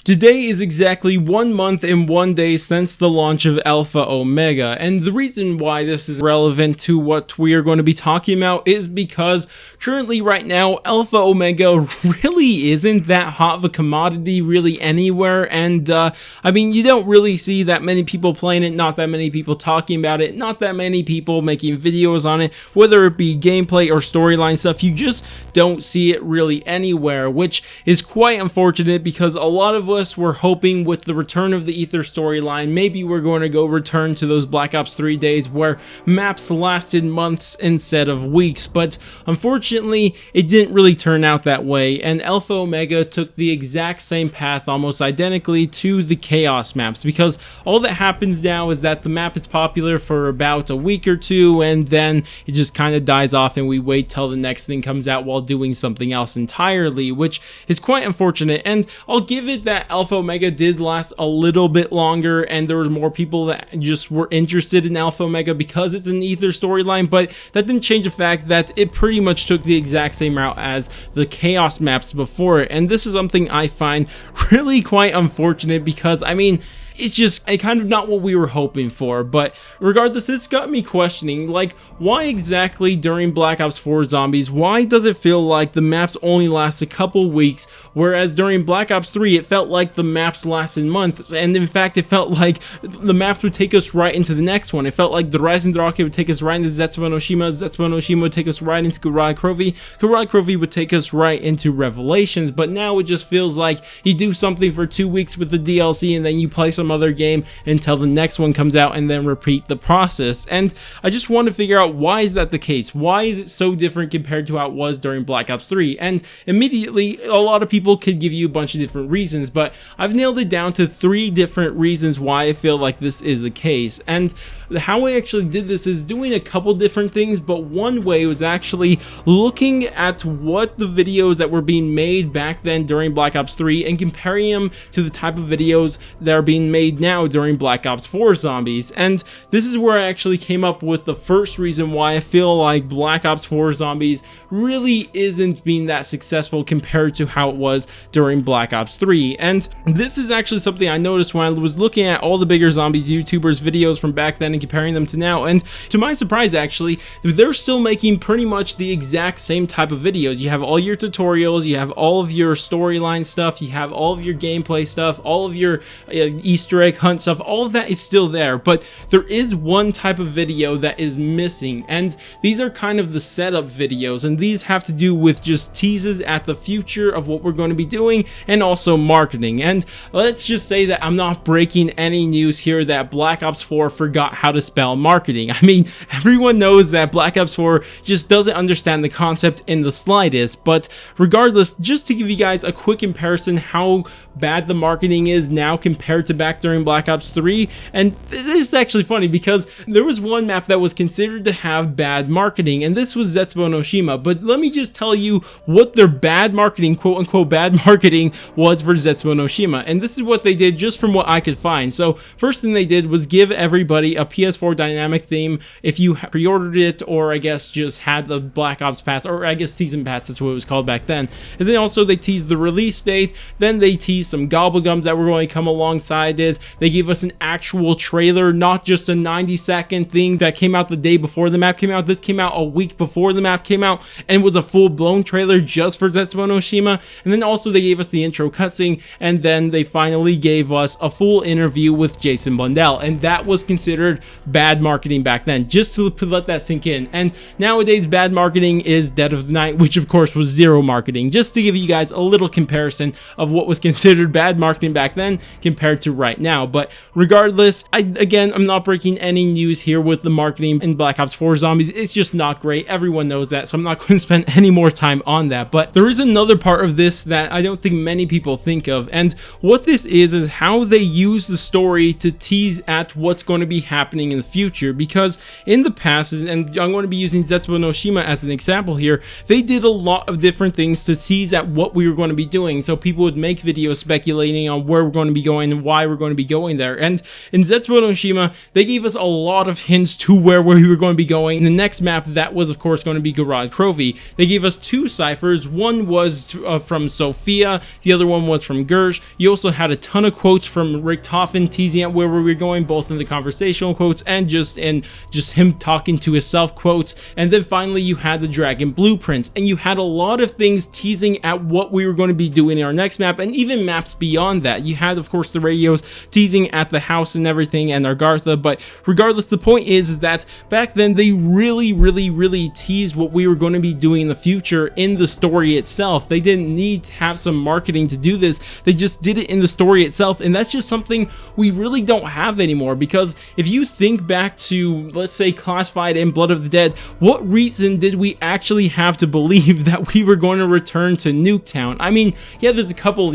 Today is exactly 1 month and 1 day since the launch of Alpha Omega, and the reason why this is relevant to what we are going to be talking about is because currently right now Alpha Omega really isn't that hot of a commodity really anywhere, and I mean, you don't really see that many people playing it, not that many people talking about it, not that many people making videos on it, whether it be gameplay or storyline stuff. You just don't see it really anywhere, which is quite unfortunate because a lot of us were hoping with the return of the Ether storyline, maybe we're going to go return to those Black Ops 3 days where maps lasted months instead of weeks, but unfortunately it didn't really turn out that way, and Alpha Omega took the exact same path almost identically to the Chaos maps, because all that happens now is that the map is popular for about a week or two and then it just kind of dies off and we wait till the next thing comes out while doing something else entirely, which is quite unfortunate. And I'll give it that Alpha Omega did last a little bit longer and there were more people that just were interested in Alpha Omega because it's an Ether storyline, but that didn't change the fact that it pretty much took the exact same route as the Chaos maps before it, and this is something I find really quite unfortunate because, I mean, it's kind of not what we were hoping for. But regardless, it's got me questioning, like, why exactly during Black Ops 4 Zombies, why does it feel like the maps only last a couple weeks, whereas during Black Ops 3 it felt like the maps lasted months, and in fact it felt like the maps would take us right into the next one. It felt like the Rising Rocket would take us right into Zetsubo no Shima, Zetsubo no Shima would take us right into Kurai Krovi, Kurai Krovi would take us right into Revelations, but now it just feels like you do something for 2 weeks with the DLC and then you play some other game until the next one comes out and then repeat the process. And I just want to figure out, why is that the case? Why is it so different compared to how it was during Black Ops 3? And immediately a lot of people could give you a bunch of different reasons, but I've nailed it down to 3 different reasons why I feel like this is the case. And how I actually did this is doing a couple different things, but one way was actually looking at what the videos that were being made back then during Black Ops 3 and comparing them to the type of videos that are being made now during Black Ops 4 Zombies. And this is where I actually came up with the first reason why I feel like Black Ops 4 Zombies really isn't being that successful compared to how it was during Black Ops 3. And this is actually something I noticed when I was looking at all the bigger Zombies YouTubers videos from back then and comparing them to now, and to my surprise actually, they're still making pretty much the exact same type of videos. You have all your tutorials, you have all of your storyline stuff, you have all of your gameplay stuff, all of your Easter egg hunt stuff, all of that is still there, but there is one type of video that is missing, and these are kind of the setup videos, and these have to do with just teases at the future of what we're going to be doing and also marketing. And let's just say that I'm not breaking any news here that Black Ops 4 forgot how to spell marketing. I mean, everyone knows that Black Ops 4 just doesn't understand the concept in the slightest, but regardless, just to give you guys a quick comparison how bad the marketing is now compared to back during Black Ops 3, and this is actually funny because there was one map that was considered to have bad marketing, and this was Zetsubo no Shima, but let me just tell you what their bad marketing, quote unquote bad marketing, was for Zetsubo no Shima, and this is what they did just from what I could find. So first thing they did was give everybody a PS4 dynamic theme if you pre-ordered it, or I guess just had the Black Ops Pass, or I guess Season Pass, that's what it was called back then. And then also they teased the release date, then they teased some gobblegums that were going to come alongside it. They gave us an actual trailer, not just a 90-second thing that came out the day before the map came out. This came out a week before the map came out and was a full-blown trailer just for Zetsubo no Shima. And then also they gave us the intro cutscene, and then they finally gave us a full interview with Jason Blundell, and that was considered bad marketing back then, just to let that sink in. And nowadays bad marketing is Dead of the Night, which of course was zero marketing, just to give you guys a little comparison of what was considered bad marketing back then compared to right now. But regardless, I'm not breaking any news here with the marketing in Black Ops 4 Zombies. It's just not great. Everyone knows that, so I'm not going to spend any more time on that. But there is another part of this that I don't think many people think of, and what this is how they use the story to tease at what's going to be happening in the future. Because in the past, and I'm going to be using Zetsubo no Shima as an example here, they did a lot of different things to tease at what we were going to be doing. So people would make videos speculating on where we're going to be going and why we're going to be going there. And in Zetsubo no Shima, they gave us a lot of hints to where we were going to be going. In the next map, that was of course going to be Kurai Krovi. They gave us 2 ciphers. One was from Sophia, the other one was from Gersh. You also had a ton of quotes from Rick Toffin teasing at where we were going, both in the conversational quotes and just him talking to himself quotes. And then finally you had the Dragon blueprints, and you had a lot of things teasing at what we were going to be doing in our next map, and even maps beyond that. You had, of course, the radios teasing at the house and everything and Argartha, but regardless, the point is that back then they really teased what we were going to be doing in the future in the story itself. They didn't need to have some marketing to do this, they just did it in the story itself, and that's just something we really don't have anymore. Because if you think back to, let's say, Classified and Blood of the Dead, what reason did we actually have to believe that we were going to return to Nuketown? I mean, yeah, there's a couple,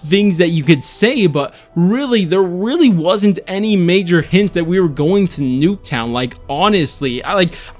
things that you could say, but really, there really wasn't any major hints that we were going to Nuketown. Like, honestly,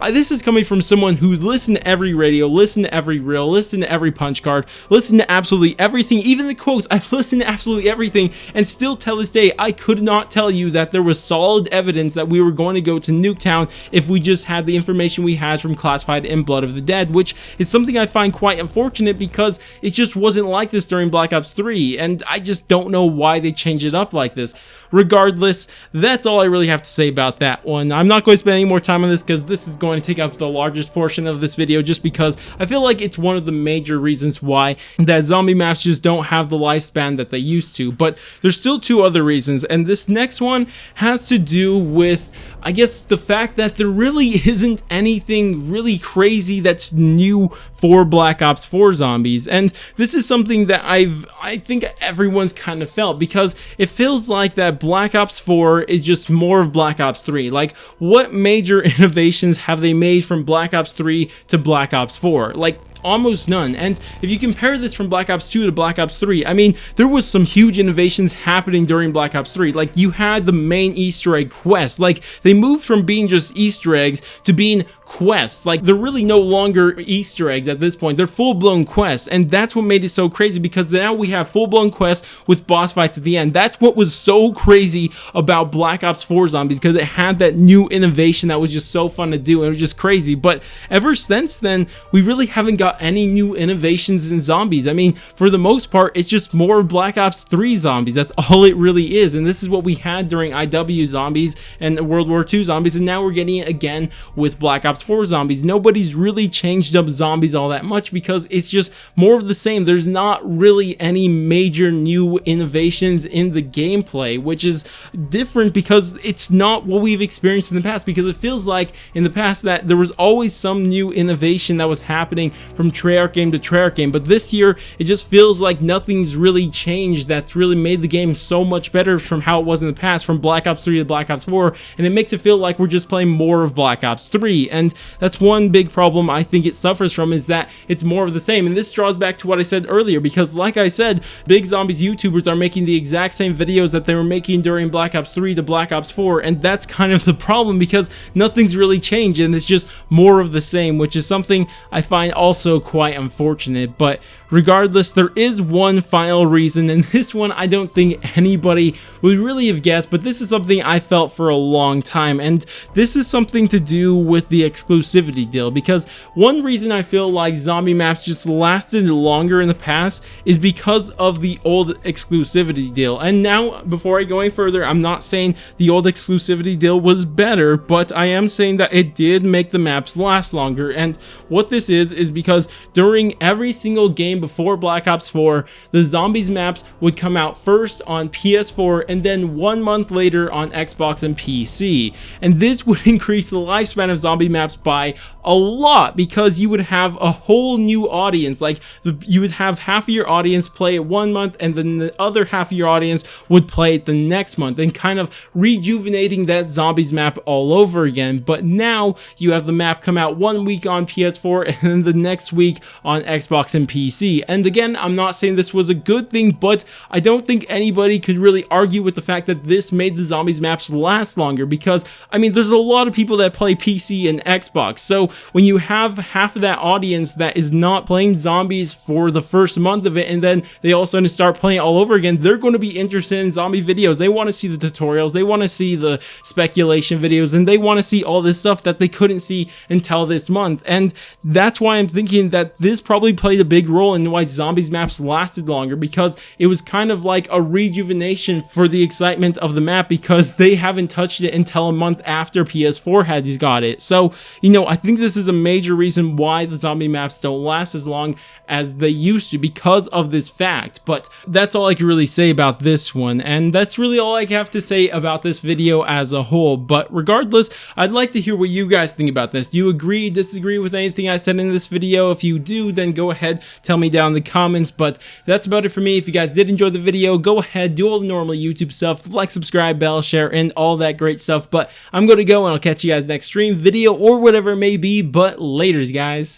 this is coming from someone who listened to every radio, listened to every reel, listened to every punch card, listened to absolutely everything, even the quotes. I've listened to absolutely everything, and still till this day, I could not tell you that there was solid evidence that we were going to go to Nuketown if we just had the information we had from Classified and Blood of the Dead, which is something I find quite unfortunate because it just wasn't like this during Black Ops 3, and I just don't know why they changed it up like this. Regardless, that's all I really have to say about that one. I'm not going to spend any more time on this because this is going to take up the largest portion of this video, just because I feel like it's one of the major reasons why that zombie maps just don't have the lifespan that they used to. But there's still two other reasons, and this next one has to do with, I guess, the fact that there really isn't anything really crazy that's new for Black Ops 4 zombies. And this is something that I think everyone's kind of felt, because it feels like that Black Ops 4 is just more of Black Ops 3. Like, what major innovations have they made from Black Ops 3 to Black Ops 4? Like, almost none. And if you compare this from Black Ops 2 to Black Ops 3, I mean, there was some huge innovations happening during Black Ops 3. Like, you had the main Easter egg quest. Like, they moved from being just Easter eggs to being quests. Like, they're really no longer Easter eggs at this point, they're full-blown quests, and that's what made it so crazy, because now we have full-blown quests with boss fights at the end. That's what was so crazy about Black Ops 4 zombies, because it had that new innovation that was just so fun to do, and it was just crazy. But ever since then, we really haven't got any new innovations in zombies. I mean, for the most part, it's just more Black Ops 3 zombies. That's all it really is, and this is what we had during IW zombies and World War II zombies, and now we're getting it again with Black Ops 4 zombies. Nobody's really changed up zombies all that much, because it's just more of the same. There's not really any major new innovations in the gameplay, which is different because it's not what we've experienced in the past, because it feels like in the past that there was always some new innovation that was happening from Treyarch game to Treyarch game, but this year it just feels like nothing's really changed that's really made the game so much better from how it was in the past, from Black Ops 3 to Black Ops 4, and it makes it feel like we're just playing more of Black Ops 3, and that's one big problem I think it suffers from, is that it's more of the same. And this draws back to what I said earlier, because like I said, Big Zombies YouTubers are making the exact same videos that they were making during Black Ops 3 to Black Ops 4, and that's kind of the problem, because nothing's really changed and it's just more of the same, which is something I find also quite unfortunate. But regardless, there is one final reason, and this one I don't think anybody would really have guessed, but this is something I felt for a long time, and this is something to do with the exclusivity deal. Because one reason I feel like zombie maps just lasted longer in the past is because of the old exclusivity deal. And now, before I go any further, I'm not saying the old exclusivity deal was better, but I am saying that it did make the maps last longer. And what this is because during every single game before Black Ops 4, the zombies maps would come out first on PS4 and then 1 month later on Xbox and PC. And this would increase the lifespan of zombie maps by a lot, because you would have a whole new audience. Like, you would have half of your audience play it 1 month, and then the other half of your audience would play it the next month, and kind of rejuvenating that zombies map all over again. But now you have the map come out 1 week on PS4 and then the next week on Xbox and PC. And again, I'm not saying this was a good thing, but I don't think anybody could really argue with the fact that this made the zombies maps last longer, because I mean, there's a lot of people that play PC and Xbox, so when you have half of that audience that is not playing zombies for the first month of it, and then they all of a sudden start playing all over again, they're going to be interested in zombie videos. They want to see the tutorials, they want to see the speculation videos, and they want to see all this stuff that they couldn't see until this month. And that's why I'm thinking that this probably played a big role and why zombies maps lasted longer, because it was kind of like a rejuvenation for the excitement of the map, because they haven't touched it until a month after PS4 had got it. So, you know, I think this is a major reason why the zombie maps don't last as long as they used to, because of this fact. But that's all I can really say about this one, and that's really all I have to say about this video as a whole. But regardless, I'd like to hear what you guys think about this. Do you agree, disagree with anything I said in this video? If you do, then go ahead, tell me down in the comments. But that's about it for me. If you guys did enjoy the video, go ahead, do all the normal YouTube stuff, like, subscribe, bell, share, and all that great stuff. But I'm going to go, and I'll catch you guys next stream, video, or whatever it may be. But laters, guys.